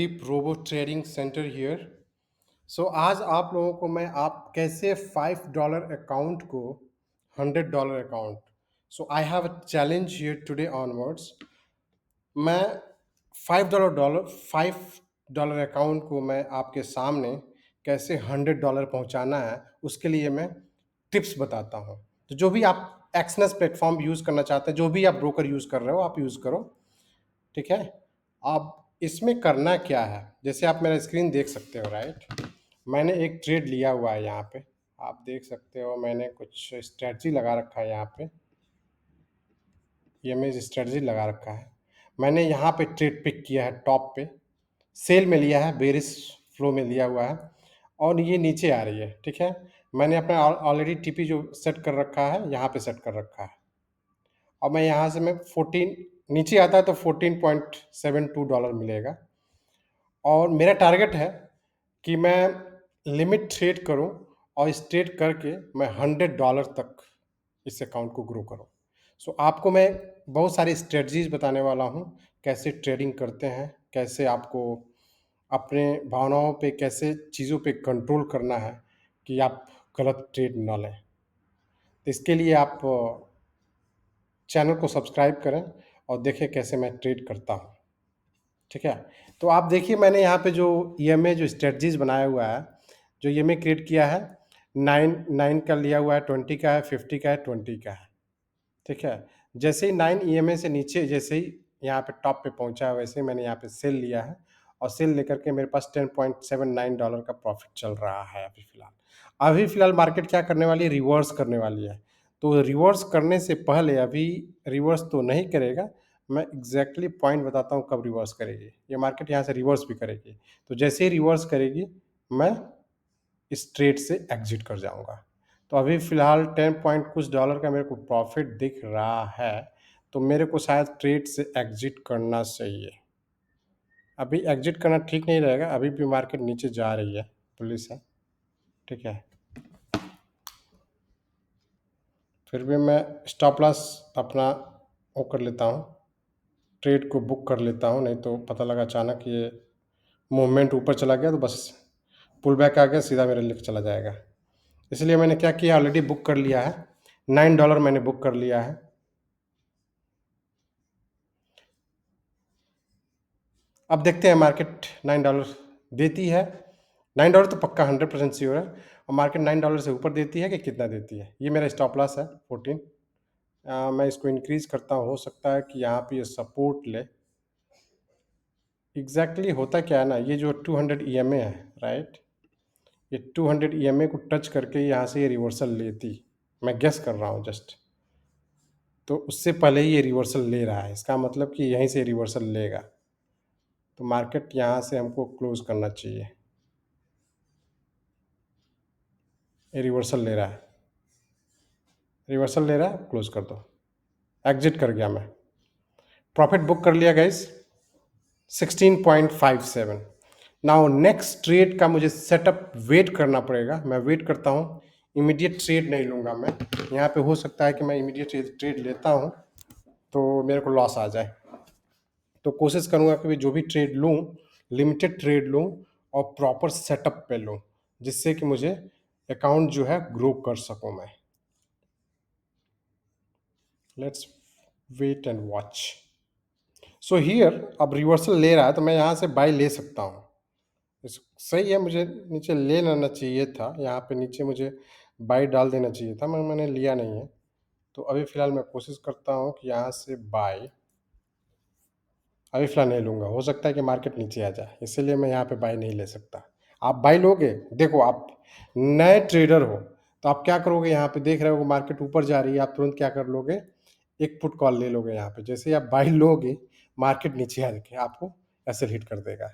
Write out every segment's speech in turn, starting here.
Deep robo trading centre here. So आज आप लोगों को मैं आप कैसे $5 अकाउंट को $100 account. So I have a challenge here today onwards. मैं $5 अकाउंट को मैं आपके सामने कैसे $100 पहुंचाना है, उसके लिए मैं टिप्स बताता हूं। तो जो भी आप एक्सनेस प्लेटफॉर्म यूज़ करना चाहते हैं, जो भी आप ब्रोकर यूज़ कर रहे हो, आप यूज़ करो। ठीक है। अब इसमें करना क्या है, जैसे आप मेरा स्क्रीन देख सकते हो, राइट। मैंने एक ट्रेड लिया हुआ है यहाँ पे। आप देख सकते हो मैंने कुछ स्ट्रेटजी लगा रखा है यहाँ पे। ये मैं स्ट्रेटजी लगा रखा है। मैंने यहाँ पे ट्रेड पिक किया है टॉप पे, सेल में लिया है, बेरिश फ्लो में लिया हुआ है और ये नीचे आ रही है। ठीक है। मैंने अपना ऑलरेडी टीपी जो सेट कर रखा है यहाँ पे सेट कर रखा है। और मैं यहाँ से मैं 14 नीचे आता है तो $14.72 मिलेगा। और मेरा टारगेट है कि मैं लिमिट ट्रेड करूं और इस ट्रेड करके मैं $100 तक इस अकाउंट को ग्रो करूं। सो आपको मैं बहुत सारी स्ट्रेटजीज बताने वाला हूं, कैसे ट्रेडिंग करते हैं, कैसे आपको अपने भावनाओं पे, कैसे चीज़ों पे कंट्रोल करना है कि आप गलत ट्रेड ना लें। तो इसके लिए आप चैनल को सब्सक्राइब करें और देखें कैसे मैं ट्रेड करता हूं। ठीक है। तो आप देखिए मैंने यहाँ पे जो ईएमए जो स्ट्रेटजीज बनाया हुआ है, जो ईएमए क्रिएट किया है, 9 का लिया हुआ है, 20 का है, 50 का है, 20 का है। ठीक है। जैसे ही 9 ईएमए से नीचे जैसे ही यहाँ पे टॉप पे पहुंचा है, वैसे ही मैंने यहाँ पे सेल लिया है और सेल लेकर के मेरे पास $10.79 का प्रॉफिट चल रहा है अभी फिलहाल। अभी फिलहाल मार्केट क्या करने वाली है, रिवर्स करने वाली है। तो रिवर्स करने से पहले, अभी रिवर्स तो नहीं करेगा, मैं एग्जैक्टली पॉइंट बताता हूँ कब रिवर्स करेगी। ये मार्केट यहाँ से रिवर्स भी करेगी, तो जैसे ही रिवर्स करेगी मैं इस ट्रेड से एग्जिट कर जाऊंगा। तो अभी फिलहाल 10 पॉइंट कुछ डॉलर का मेरे को प्रॉफिट दिख रहा है, तो मेरे को शायद ट्रेड से एग्जिट करना चाहिए। अभी एग्जिट करना ठीक नहीं रहेगा, अभी भी मार्केट नीचे जा रही है, पुलिस है। ठीक है। फिर भी मैं स्टॉप लॉस अपना वो कर लेता हूँ, ट्रेड को बुक कर लेता हूँ, नहीं तो पता लगा अचानक ये मूवमेंट ऊपर चला गया तो बस पुल बैक आ गया, सीधा मेरे लिख चला जाएगा। इसलिए मैंने क्या किया, ऑलरेडी बुक कर लिया है, $9 मैंने बुक कर लिया है। अब देखते हैं मार्केट $9 देती है। $9 तो पक्का 100% श्योर है। और मार्केट $9 से ऊपर देती है कि कितना देती है। ये मेरा स्टॉप लॉस है 14। मैं इसको इंक्रीज करता हूँ, हो सकता है कि यहाँ पे ये सपोर्ट ले। एग्जैक्टली होता क्या है ना, ये जो 200 ईएमए है, राइट, ये 200 ईएमए को टच करके यहाँ से ये रिवर्सल लेती, मैं गेस कर रहा हूँ जस्ट। तो उससे पहले ही ये रिवर्सल ले रहा है, इसका मतलब कि यहीं से रिवर्सल लेगा, तो मार्केट यहाँ से हमको क्लोज करना चाहिए। ये रिवर्सल ले रहा है, रिवर्सल ले रहा है, क्लोज कर दो। एग्जिट कर गया मैं, प्रॉफिट बुक कर लिया गाइस 16.57। नाउ नेक्स्ट ट्रेड का मुझे सेटअप वेट करना पड़ेगा, मैं वेट करता हूँ। इमीडिएट ट्रेड नहीं लूँगा मैं, यहाँ पे हो सकता है कि मैं इमीडिएट ट्रेड लेता हूँ तो मेरे को लॉस आ जाए। तो कोशिश करूँगा कि जो भी ट्रेड लूँ, लिमिटेड ट्रेड लूँ और प्रॉपर सेटअप पे लूँ, जिससे कि मुझे अकाउंट जो है ग्रो कर सकूँ मैं। Let's wait and watch. So here अब रिवर्सल ले रहा है तो मैं यहाँ से बाई ले सकता हूँ। सही है, मुझे नीचे ले लेना चाहिए था, यहाँ पे नीचे मुझे बाई डाल देना चाहिए था, मगर मैंने लिया नहीं है। तो अभी फ़िलहाल मैं कोशिश करता हूँ कि यहाँ से बाई अभी फ़िलहाल नहीं लूँगा, हो सकता है कि मार्केट नीचे आ जाए, इसीलिए मैं यहाँ पे बाई नहीं ले सकता। आप बाई लोगे, देखो आप नए ट्रेडर हो तो आप क्या करोगे, यहाँ पे देख रहे हो मार्केट ऊपर जा रही है, आप तुरंत क्या कर लोगे, एक पुट कॉल ले लोगे यहाँ पे। जैसे ही आप बाई लोगे, मार्केट नीचे आ के आपको ऐसे हिट कर देगा।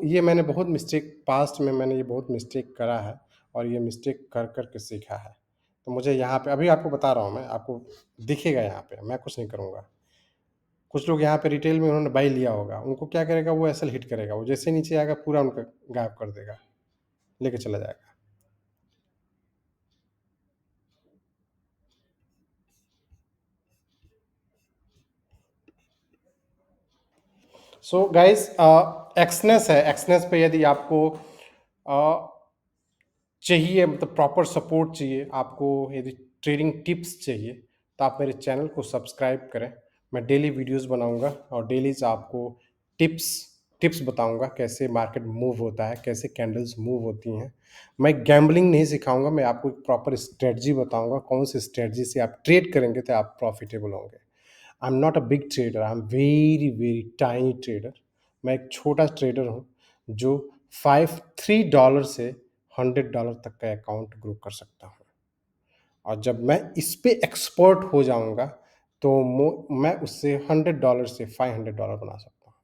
ये मैंने बहुत मिस्टेक, पास्ट में मैंने ये बहुत मिस्टेक करा है और ये मिस्टेक कर कर के सीखा है। तो मुझे यहाँ पे अभी आपको बता रहा हूँ, मैं आपको दिखेगा यहाँ पे, मैं कुछ नहीं करूँगा। कुछ लोग यहाँ पे रिटेल में उन्होंने बाई लिया होगा, उनको क्या करेगा, वो ऐसे हिट करेगा, वो जैसे नीचे आएगा पूरा उनका गायब कर देगा, लेके चला जाएगा। सो गाइस एक्सनेस है, एक्सनेस पे यदि आपको अ, चाहिए मतलब प्रॉपर सपोर्ट चाहिए, आपको यदि ट्रेडिंग टिप्स चाहिए, तो आप मेरे चैनल को सब्सक्राइब करें। मैं डेली वीडियोज़ बनाऊँगा और डेलीज़ आपको टिप्स टिप्स बताऊँगा कैसे मार्केट मूव होता है, कैसे कैंडल्स मूव होती हैं। मैं गैम्बलिंग नहीं सिखाऊँगा, मैं आपको एक प्रॉपर स्ट्रैटेजी बताऊँगा, कौन सी स्ट्रैटेजी से आप ट्रेड करेंगे तो आप प्रॉफिटेबल होंगे। I am not a big trader, I am very, very tiny trader. मैं एक छोटा ट्रेडर हूँ, जो 3 डॉलर से $100 तक का अकाउंट ग्रो कर सकता हूँ। और जब मैं इस पे एक्सपर्ट हो जाऊँगा, तो मैं उससे $100 से $500 बना सकता हूँ।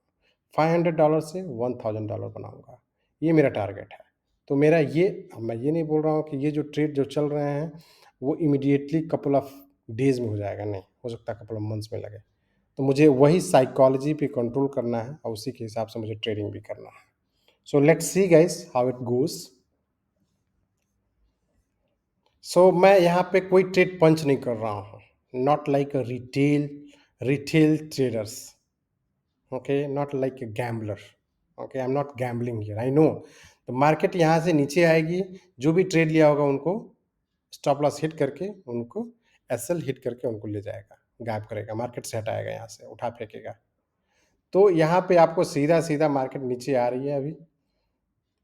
$500 से $1000 बनाऊँगा। ये मेरा टारगेट है। तो मेरा ये मैं ये नहीं बोल रहा हूँ कि ये जो ट्रेड जो चल रहे हैं, वो इमीडिएटली कपल ऑफ डेज़ में हो जाएगा, नहीं, हो सकता है कपल ऑफ मंथ्स में लगे। तो मुझे वही साइकोलॉजी पे कंट्रोल करना है और उसी के हिसाब से मुझे ट्रेडिंग भी करना है। So let's see guys how it goes. So मैं यहाँ पे कोई ट्रेड पंच नहीं कर रहा हूँ। Not like a retail traders, okay, not like a gambler, okay, I am not gambling here, I know. तो मार्केट यहाँ से नीचे आएगी, जो भी ट्रेड लिया होगा उनको स्टॉप लॉस हिट करके, उनको एसएल हिट करके उनको ले जाएगा, गायब करेगा, मार्केट से हटाएगा, यहाँ से उठा फेंकेगा। तो यहाँ पे आपको सीधा-सीधा मार्केट नीचे आ रही है अभी।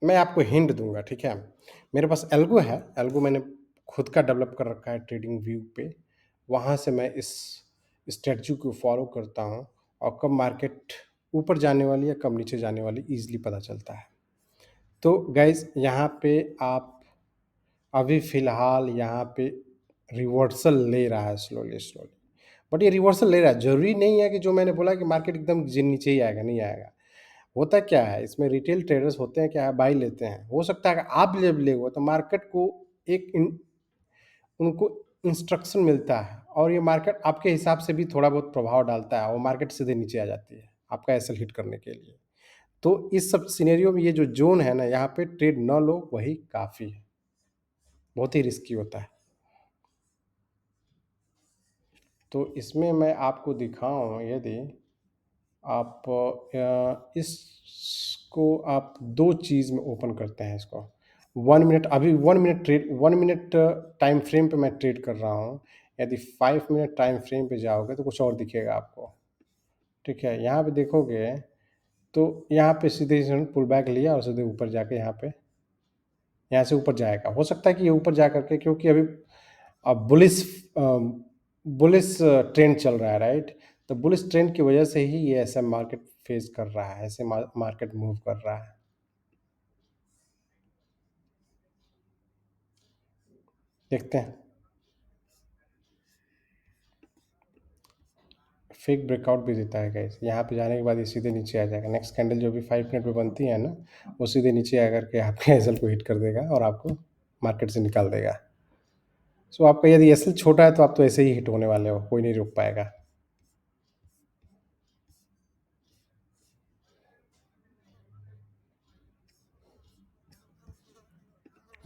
मैं आपको हिंट दूँगा, ठीक है? मेरे पास एल्गो है, एल्गो मैंने खुद का डेवलप कर रखा है ट्रेडिंग व्यू पे। वहाँ से मैं इस स्ट्रैटेजी को फ़ॉलो करता हूँ और कब मार्केट ऊपर जाने वाली है, कब नीचे जाने वाली ईज़िली पता चलता है। तो गाइज़ यहाँ पे आप अभी फ़िलहाल यहाँ पे रिवर्सल ले रहा है स्लोली। बट ये रिवर्सल ले रहा है, ज़रूरी नहीं है कि जो मैंने बोला कि मार्केट एकदम नीचे ही आएगा, नहीं आएगा। होता क्या है, इसमें रिटेल ट्रेडर्स होते हैं क्या है, बाई लेते हैं। हो सकता है कि आप जब ले तो मार्केट को एक उनको इंस्ट्रक्शन मिलता है और ये मार्केट आपके हिसाब से भी थोड़ा बहुत प्रभाव डालता है, वो मार्केट सीधे नीचे आ जाती है आपका एसएल हिट करने के लिए। तो इस सब सिनेरियो में ये जो ज़ोन है ना, यहाँ पे ट्रेड न लो वही काफ़ी है, बहुत ही रिस्की होता है। तो इसमें मैं आपको दिखाऊँ, यदि आप इसको आप 2 चीज़ में ओपन करते हैं इसको। 1 मिनट, अभी 1 मिनट टाइम फ्रेम पे मैं ट्रेड कर रहा हूँ। यदि 5 मिनट टाइम फ्रेम पे जाओगे तो कुछ और दिखेगा आपको, ठीक है? यहाँ पे देखोगे तो यहाँ पे सीधे इसने पुल बैक लिया और सीधे ऊपर जाके यहाँ से ऊपर जाएगा। हो सकता है कि ये ऊपर जा कर के, क्योंकि अभी बुलिश बुलिश ट्रेंड चल रहा है, राइट? तो बुलिश ट्रेंड की वजह से ही ये ऐसा मार्केट फेस कर रहा है, ऐसे मार्केट मूव कर रहा है। देखते हैं, फेक ब्रेकआउट भी देता है गाइस। यहाँ पे जाने के बाद ये सीधे नीचे आ जाएगा। नेक्स्ट कैंडल जो भी 5 मिनट पे बनती है ना, वो सीधे नीचे आकर के आपके एसएल को हिट कर देगा और आपको मार्केट से निकाल देगा। सो आपका यदि एसएल छोटा है तो आप तो ऐसे ही हिट होने वाले हो, कोई नहीं रोक पाएगा।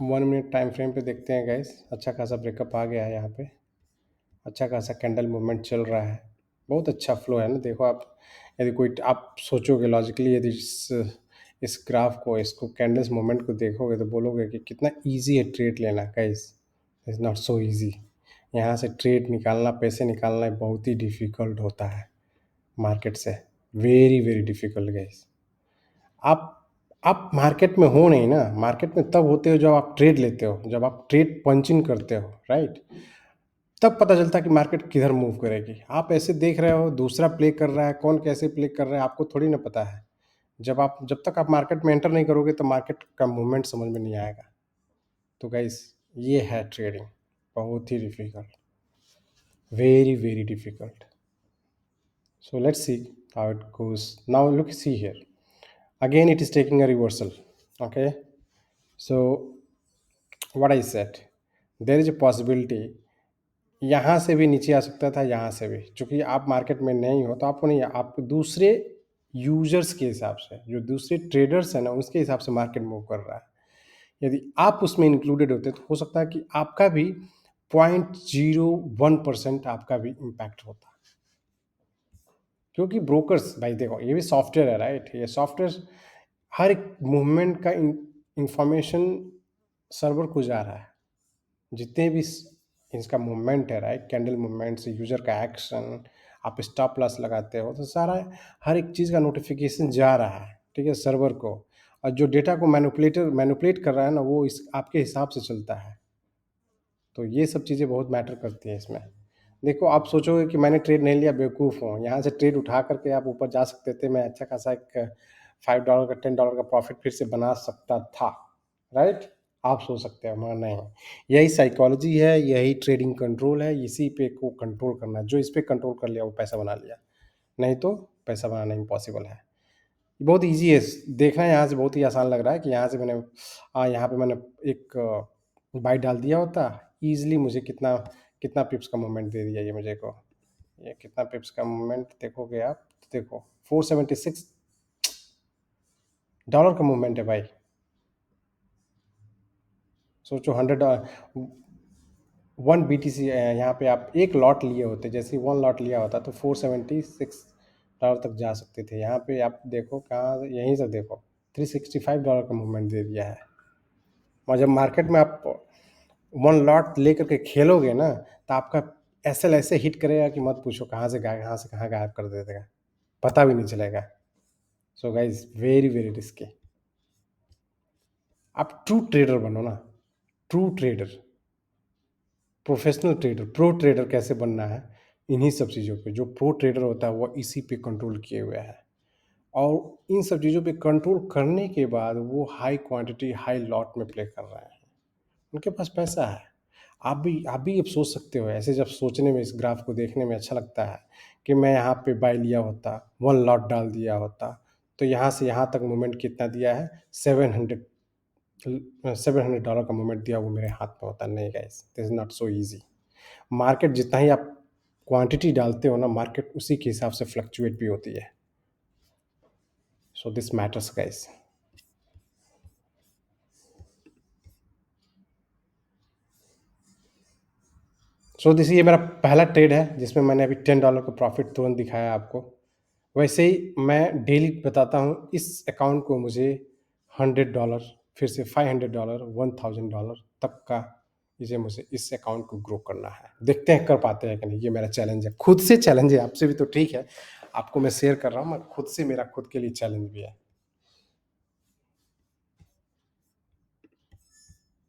1 मिनट टाइम फ्रेम पे देखते हैं गाइस। अच्छा खासा ब्रेकअप आ गया है यहाँ पे। अच्छा खासा कैंडल मूवमेंट चल रहा है। बहुत अच्छा फ्लो है ना, देखो आप, यदि कोई आप सोचोगे लॉजिकली, यदि इस ग्राफ को, इसको कैंडल्स मूवमेंट को देखोगे तो बोलोगे कि कितना ईज़ी है ट्रेड लेना। Guys, is not so easy. यहाँ से ट्रेड निकालना, पैसे निकालना बहुत ही डिफ़िकल्ट होता है मार्केट से। Very, very difficult guys. आप आप मार्केट में हो नहीं ना, मार्केट में तब होते हो जब आप ट्रेड लेते हो, जब आप ट्रेड पंचिंग करते हो, राइट? तब पता चलता है कि मार्केट किधर मूव करेगी। आप ऐसे देख रहे हो दूसरा प्ले कर रहा है, कौन कैसे प्ले कर रहा है आपको थोड़ी ना पता है। जब तक आप मार्केट में एंटर नहीं करोगे तो मार्केट का मूवमेंट समझ में नहीं आएगा। तो गाइस, ये है ट्रेडिंग, बहुत ही difficult, very, very difficult. So let's see how it goes. Now look, see here. Again, it is taking a reversal. Okay. So what I said, there is a possibility यहाँ से भी नीचे आ सकता था, यहाँ से भी। चूँकि आप मार्केट में नहीं हो, तो आपको नहीं, आप दूसरे यूज़र्स के हिसाब से, जो दूसरे ट्रेडर्स हैं ना, उसके हिसाब से मार्केट मूव कर रहा है। यदि आप उसमें इंक्लूडेड होते, तो हो सकता है कि आपका भी 0.01% आपका भी इम्पैक्ट होता। क्योंकि ब्रोकर्स, भाई देखो, ये भी सॉफ्टवेयर है, राइट? ये सॉफ्टवेयर हर एक मूवमेंट का इंफॉर्मेशन सर्वर को जा रहा है। जितने भी इसका मूवमेंट है, राइट, कैंडल मूवमेंट्स, यूजर का एक्शन, आप स्टॉप लॉस लगाते हो, तो सारा हर एक चीज़ का नोटिफिकेशन जा रहा है, ठीक है, सर्वर को। और जो डेटा को मैनिपुलेट कर रहा है ना, वो इस आपके हिसाब से चलता है। तो ये सब चीज़ें बहुत मैटर करती हैं इसमें। देखो, आप सोचोगे कि मैंने ट्रेड नहीं लिया, बेवकूफ़ हूँ। यहाँ से ट्रेड उठा करके आप ऊपर जा सकते थे, मैं अच्छा खासा एक $5 का $10 का प्रॉफ़िट फिर से बना सकता था, राइट? आप सोच सकते हो, मगर नहीं। यही साइकोलॉजी है, यही ट्रेडिंग कंट्रोल है, इसी पे को कंट्रोल करना है। जो इस पे कंट्रोल कर लिया, वो पैसा बना लिया, नहीं तो पैसा बनाना इम्पॉसिबल है। बहुत ईज़ी है, देखना यहाँ से बहुत ही आसान लग रहा है कि यहाँ से मैंने यहाँ पे मैंने एक बाय डाल दिया होता, ईज़िली मुझे कितना कितना पिप्स का मूवमेंट दे दिया ये मुझे को। ये कितना पिप्स का मूवमेंट देखोगे आप, तो देखो $476 का मूवमेंट है भाई। सोचो $100 1 BTC यहाँ पे आप एक लॉट लिए होते, जैसे ही 1 लॉट लिया होता तो $476 तक जा सकते थे। यहाँ पे आप देखो कहाँ से, यहीं से देखो $365 का मूवमेंट दे दिया है। और जब मार्केट में आप 1 लॉट लेकर के खेलोगे ना, तो आपका एसएल ऐसे हिट करेगा कि मत पूछो, कहाँ से कहाँ से कहाँ गायब कर दे देगा, पता भी नहीं चलेगा। So guys, very very risky. आप ट्रू ट्रेडर बनो ना, true trader, professional trader, pro trader कैसे बनना है, इन्हीं सब चीज़ों पे। जो प्रो ट्रेडर होता है वो इसी पे कंट्रोल किए हुए है, और इन सब चीज़ों पे कंट्रोल करने के बाद वो हाई क्वांटिटी हाई लॉट में प्ले कर रहे हैं। उनके पास पैसा है। आप भी अब सोच सकते हो ऐसे, जब सोचने में, इस ग्राफ को देखने में अच्छा लगता है कि मैं यहाँ पे बाय लिया होता, 1 लॉट डाल दिया होता, तो यहाँ से यहाँ तक मूवमेंट कितना दिया है, 700 का मूवमेंट दिया, वो मेरे हाथ में होता। नहीं guys, this is not so easy. Market जितना ही आप क्वांटिटी डालते हो ना, मार्केट उसी के हिसाब से फ्लक्चुएट भी होती है। So this matters guys. So this, ये मेरा पहला ट्रेड है जिसमें मैंने अभी $10 का प्रॉफिट तुरंत दिखाया आपको। वैसे ही मैं डेली बताता हूँ, इस अकाउंट को मुझे $100, फिर से $500, $1000 तक का, इसे मुझे इस अकाउंट को ग्रो करना है। देखते हैं कर पाते हैं कि नहीं, ये मेरा चैलेंज है, खुद से चैलेंज है, आपसे भी तो ठीक है, आपको मैं शेयर कर रहा हूँ, मैं खुद से, मेरा खुद के लिए चैलेंज भी है।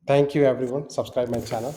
Thank you everyone, subscribe my channel.